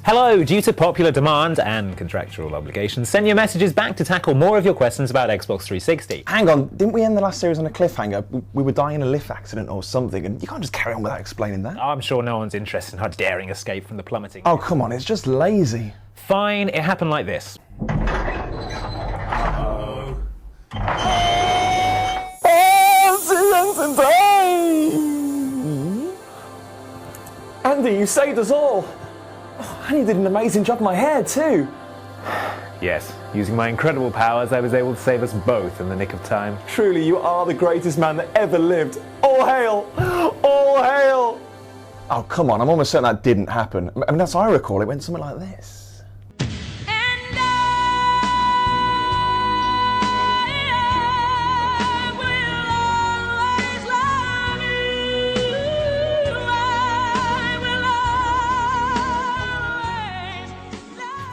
Hello! Due to popular demand and contractual obligations, SentUAMessage is back to tackle more of your questions about Xbox 360. Hang on, didn't we end the last series on a cliffhanger? We were dying in a lift accident or something, and you can't just carry on without explaining that. I'm sure no one's interested in our daring escape from the plummeting. Oh, come on, it's just lazy. Fine, it happened like this. Andy, you saved us all. Oh, and you did an amazing job of my hair too. Yes, using my incredible powers, I was able to save us both in the nick of time. Truly, you are the greatest man that ever lived. All hail! All hail! Oh, come on, I'm almost certain that didn't happen. I mean, as I recall, it went something like this.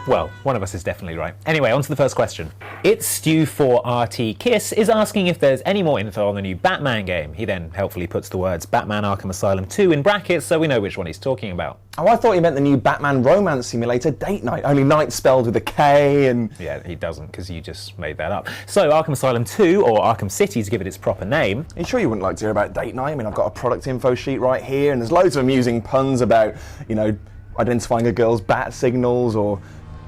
Well, one of us is definitely right. Anyway, on to the first question. It's Stu4RT Kiss is asking if there's any more info on the new Batman game. He then helpfully puts the words Batman Arkham Asylum 2 in brackets so we know which one he's talking about. Oh, I thought he meant the new Batman romance simulator, Date Night. Only night spelled with a K and... Yeah, he doesn't, because you just made that up. So, Arkham Asylum 2, or Arkham City to give it its proper name. Are you sure you wouldn't like to hear about Date Night? I mean, I've got a product info sheet right here, and there's loads of amusing puns about, you know, identifying a girl's bat signals or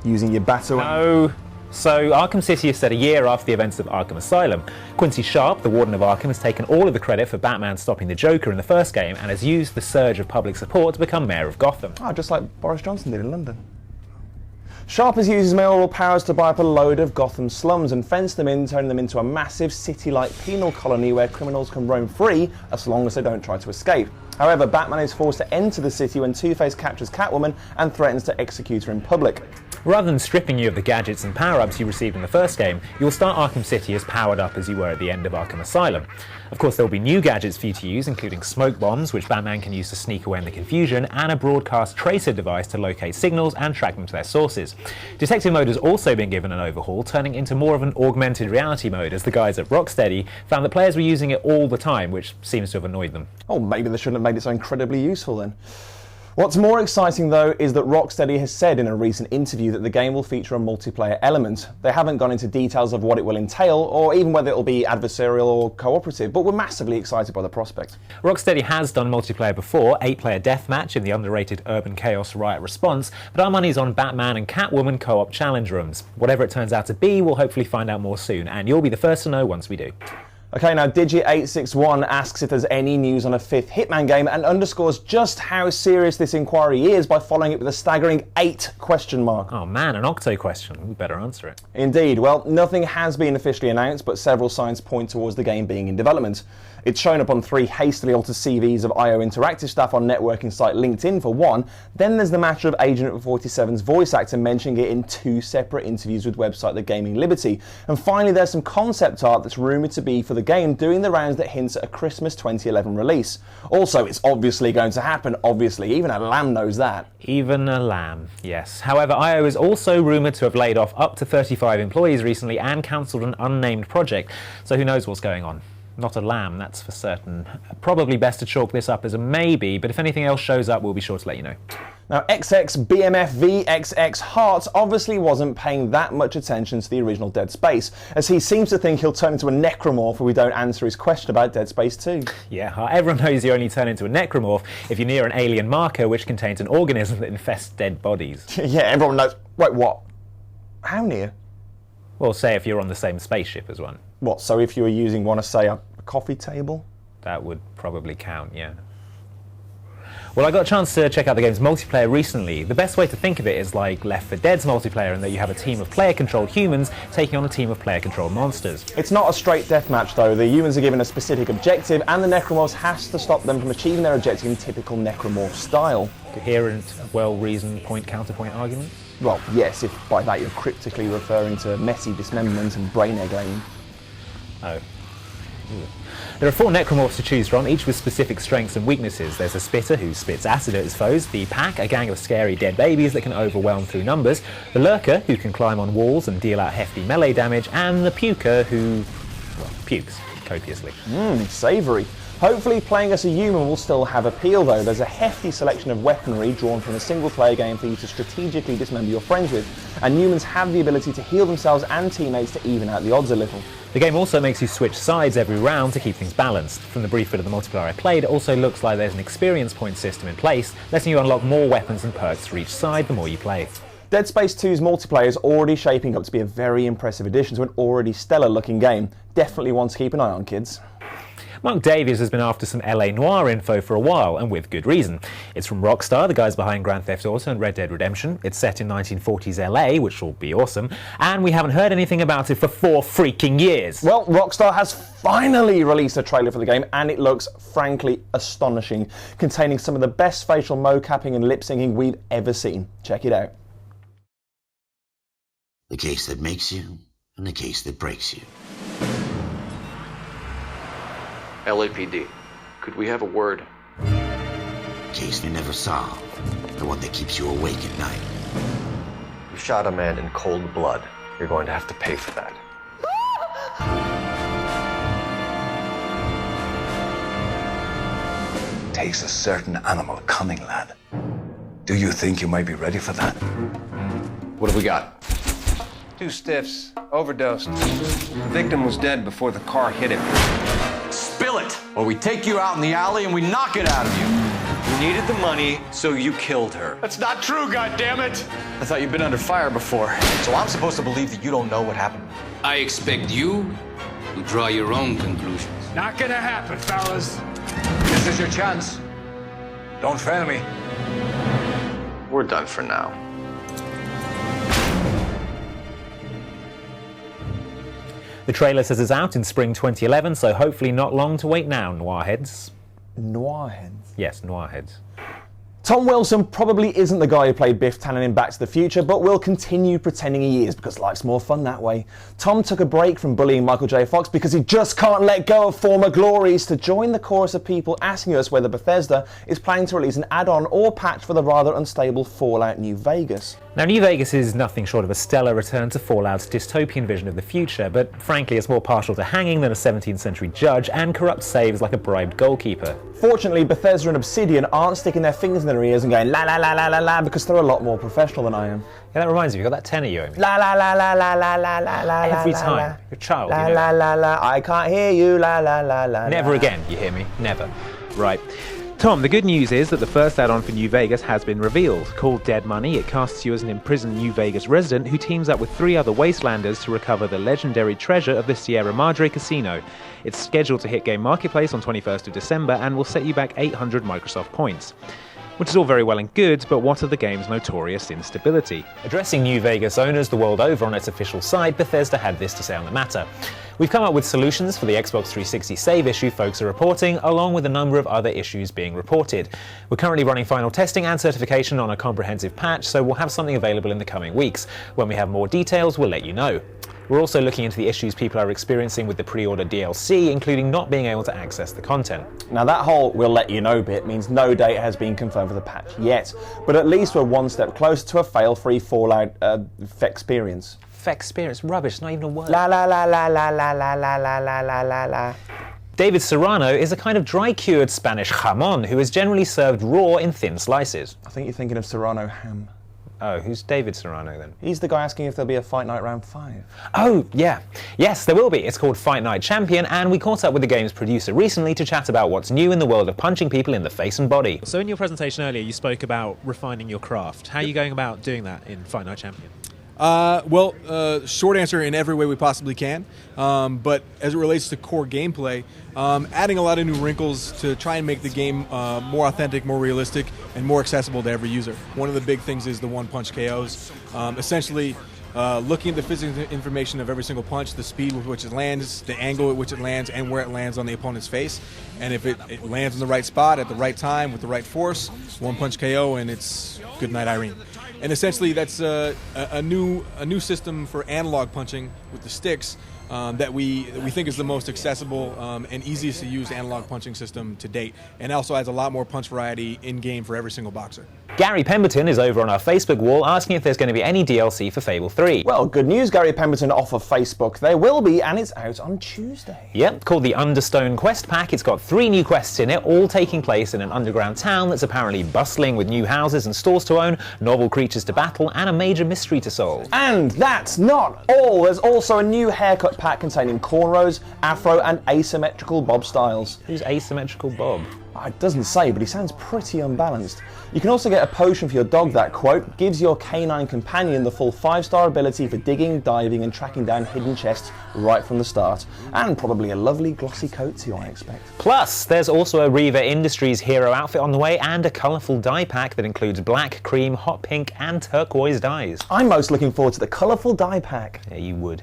using your batarang. No. So, Arkham City is set a year after the events of Arkham Asylum. Quincy Sharp, the Warden of Arkham, has taken all of the credit for Batman stopping the Joker in the first game and has used the surge of public support to become Mayor of Gotham. Oh, just like Boris Johnson did in London. Sharp has used his mayoral powers to buy up a load of Gotham slums and fence them in, turning them into a massive city-like penal colony where criminals can roam free as long as they don't try to escape. However, Batman is forced to enter the city when Two-Face captures Catwoman and threatens to execute her in public. Rather than stripping you of the gadgets and power-ups you received in the first game, you'll start Arkham City as powered up as you were at the end of Arkham Asylum. Of course, there will be new gadgets for you to use, including smoke bombs, which Batman can use to sneak away in the confusion, and a broadcast tracer device to locate signals and track them to their sources. Detective mode has also been given an overhaul, turning into more of an augmented reality mode, as the guys at Rocksteady found that players were using it all the time, which seems to have annoyed them. Oh, maybe they shouldn't have made it so incredibly useful then. What's more exciting though is that Rocksteady has said in a recent interview that the game will feature a multiplayer element. They haven't gone into details of what it will entail or even whether it will be adversarial or cooperative, but we're massively excited by the prospect. Rocksteady has done multiplayer before, 8-player deathmatch in the underrated Urban Chaos Riot Response, but our money's on Batman and Catwoman co-op challenge rooms. Whatever it turns out to be, we'll hopefully find out more soon, and you'll be the first to know once we do. Okay, now Digit861 asks if there's any news on a 5th Hitman game and underscores just how serious this inquiry is by following it with a staggering 8 question mark. Oh man, an octo question. We better answer it. Indeed. Well, nothing has been officially announced, but several signs point towards the game being in development. It's shown up on 3 hastily altered CVs of IO Interactive staff on networking site LinkedIn for one. Then there's the matter of Agent 47's voice actor mentioning it in 2 separate interviews with website The Gaming Liberty. And finally, there's some concept art that's rumoured to be for the game doing the rounds that hints at a Christmas 2011 release. Also, it's obviously going to happen, obviously. Even a lamb knows that. Even a lamb, yes. However, IO is also rumoured to have laid off up to 35 employees recently and cancelled an unnamed project. So who knows what's going on. Not a lamb, that's for certain. Probably best to chalk this up as a maybe, but if anything else shows up, we'll be sure to let you know. Now, XXBMFVXX Heart obviously wasn't paying that much attention to the original Dead Space, as he seems to think he'll turn into a necromorph if we don't answer his question about Dead Space 2. Yeah, everyone knows you only turn into a necromorph if you're near an alien marker which contains an organism that infests dead bodies. Yeah, everyone knows. Wait, what? How near? Well, say if you're on the same spaceship as one. What, so if you were using one, say, a coffee table? That would probably count, yeah. Well, I got a chance to check out the game's multiplayer recently. The best way to think of it is like Left 4 Dead's multiplayer, in that you have a team of player-controlled humans taking on a team of player-controlled monsters. It's not a straight deathmatch though. The humans are given a specific objective and the necromorphs has to stop them from achieving their objective in typical necromorph style. Coherent, well-reasoned point-counterpoint argument? Well, yes, if by that you're cryptically referring to messy dismemberment and brain egg laying. Oh. There are 4 necromorphs to choose from, each with specific strengths and weaknesses. There's a Spitter who spits acid at his foes, the Pack, a gang of scary dead babies that can overwhelm through numbers, the Lurker, who can climb on walls and deal out hefty melee damage, and the Puker, who, well, pukes copiously. Savoury. Hopefully playing as a human will still have appeal though. There's a hefty selection of weaponry drawn from a single player game for you to strategically dismember your friends with, and humans have the ability to heal themselves and teammates to even out the odds a little. The game also makes you switch sides every round to keep things balanced. From the brief bit of the multiplayer I played, it also looks like there's an experience point system in place, letting you unlock more weapons and perks for each side the more you play. Dead Space 2's multiplayer is already shaping up to be a very impressive addition to an already stellar looking game. Definitely one to keep an eye on, kids. Mark Davies has been after some LA Noire info for a while, and with good reason. It's from Rockstar, the guys behind Grand Theft Auto and Red Dead Redemption. It's set in 1940s LA, which will be awesome, and we haven't heard anything about it for 4 freaking years. Well, Rockstar has finally released a trailer for the game, and it looks frankly astonishing, containing some of the best facial mocapping and lip syncing we've ever seen. Check it out. The case that makes you, and the case that breaks you. LAPD, could we have a word? Case they never solve, the one that keeps you awake at night. You shot a man in cold blood. You're going to have to pay for that. Takes a certain animal cunning, lad. Do you think you might be ready for that? What have we got? 2 stiffs, overdosed. The victim was dead before the car hit him. Spill it, or we take you out in the alley and we knock it out of you. You needed the money, so you killed her. That's not true, goddammit! I thought you'd been under fire before. So I'm supposed to believe that you don't know what happened? I expect you to draw your own conclusions. Not gonna happen, fellas. This is your chance. Don't fail me. We're done for now. The trailer says it's out in spring 2011, so hopefully not long to wait now, Noirheads. Noirheads? Yes, Noirheads. Tom Wilson probably isn't the guy who played Biff Tannen in Back to the Future, but will continue pretending he is because life's more fun that way. Tom took a break from bullying Michael J. Fox because he just can't let go of former glories to join the chorus of people asking us whether Bethesda is planning to release an add-on or patch for the rather unstable Fallout New Vegas. Now, New Vegas is nothing short of a stellar return to Fallout's dystopian vision of the future, but frankly it's more partial to hanging than a 17th century judge and corrupt saves like a bribed goalkeeper. Fortunately, Bethesda and Obsidian aren't sticking their fingers in their ears and going la la la la la la because they're a lot more professional than I am. Yeah, that reminds me, you got that tenor you owe me. La la la la la la la la la. Every time. You're a child, La you know. la la la. I can't hear you. La la la la. Never again, you hear me? Never. Right. Tom, the good news is that the first add-on for New Vegas has been revealed. Called Dead Money, it casts you as an imprisoned New Vegas resident who teams up with 3 other Wastelanders to recover the legendary treasure of the Sierra Madre Casino. It's scheduled to hit Game Marketplace on 21st of December and will set you back 800 Microsoft points. Which is all very well and good, but what are the game's notorious instability? Addressing New Vegas owners the world over on its official site, Bethesda had this to say on the matter. We've come up with solutions for the Xbox 360 save issue folks are reporting, along with a number of other issues being reported. We're currently running final testing and certification on a comprehensive patch, so we'll have something available in the coming weeks. When we have more details, we'll let you know. We're also looking into the issues people are experiencing with the pre-order DLC, including not being able to access the content. Now that whole "we'll let you know" bit means no date has been confirmed for the patch yet, but at least we're one step closer to a fail-free Fallout experience. Experience, rubbish, it's not even a word. La la la la la la la la la la la la la. David Serrano is a kind of dry-cured Spanish jamon who is generally served raw in thin slices. I think you're thinking of Serrano ham. Oh, who's David Serrano then? He's the guy asking if there'll be a Fight Night Round 5. Oh, yeah. Yes, there will be. It's called Fight Night Champion, and we caught up with the game's producer recently to chat about what's new in the world of punching people in the face and body. So in your presentation earlier, you spoke about refining your craft. How are you going about doing that in Fight Night Champion? Short answer, in every way we possibly can. But as it relates to core gameplay, adding a lot of new wrinkles to try and make the game more authentic, more realistic, and more accessible to every user. One of the big things is the one-punch KOs. Essentially, looking at the physical information of every single punch, the speed with which it lands, the angle at which it lands, and where it lands on the opponent's face. And if it lands in the right spot, at the right time, with the right force, one-punch KO, and it's good night, Irene. And essentially, that's a new system for analog punching with the sticks that we think is the most accessible and easiest to use analog punching system to date, and also has a lot more punch variety in game for every single boxer. Gary Pemberton is over on our Facebook wall asking if there's going to be any DLC for Fable 3. Well, good news, Gary Pemberton, off of Facebook. There will be, and it's out on Tuesday. Yep, called the Understone Quest Pack. It's got 3 new quests in it, all taking place in an underground town that's apparently bustling with new houses and stores to own, novel creatures to battle, and a major mystery to solve. And that's not all. There's also a new haircut pack containing cornrows, afro, and asymmetrical bob styles. Who's asymmetrical Bob? It doesn't say, but he sounds pretty unbalanced. You can also get a potion for your dog that, quote, gives your canine companion the full 5-star ability for digging, diving, and tracking down hidden chests right from the start. And probably a lovely glossy coat too, I expect. Plus, there's also a Reaver Industries hero outfit on the way and a colourful dye pack that includes black, cream, hot pink, and turquoise dyes. I'm most looking forward to the colourful dye pack. Yeah, you would.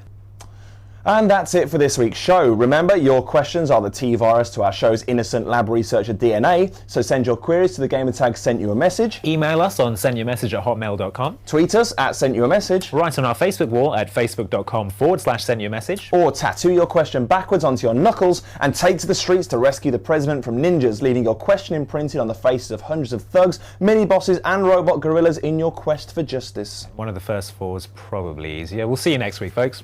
And that's it for this week's show. Remember, your questions are the T-virus to our show's innocent lab researcher DNA, so send your queries to the gamertag SentUAMessage. Email us on sentuamessage@hotmail.com. Tweet us at SentUAMessage. Write on our Facebook wall at facebook.com/sentuamessage. Or tattoo your question backwards onto your knuckles and take to the streets to rescue the president from ninjas, leaving your question imprinted on the faces of hundreds of thugs, mini-bosses and robot gorillas in your quest for justice. One of the first 4 is probably easier. We'll see you next week, folks.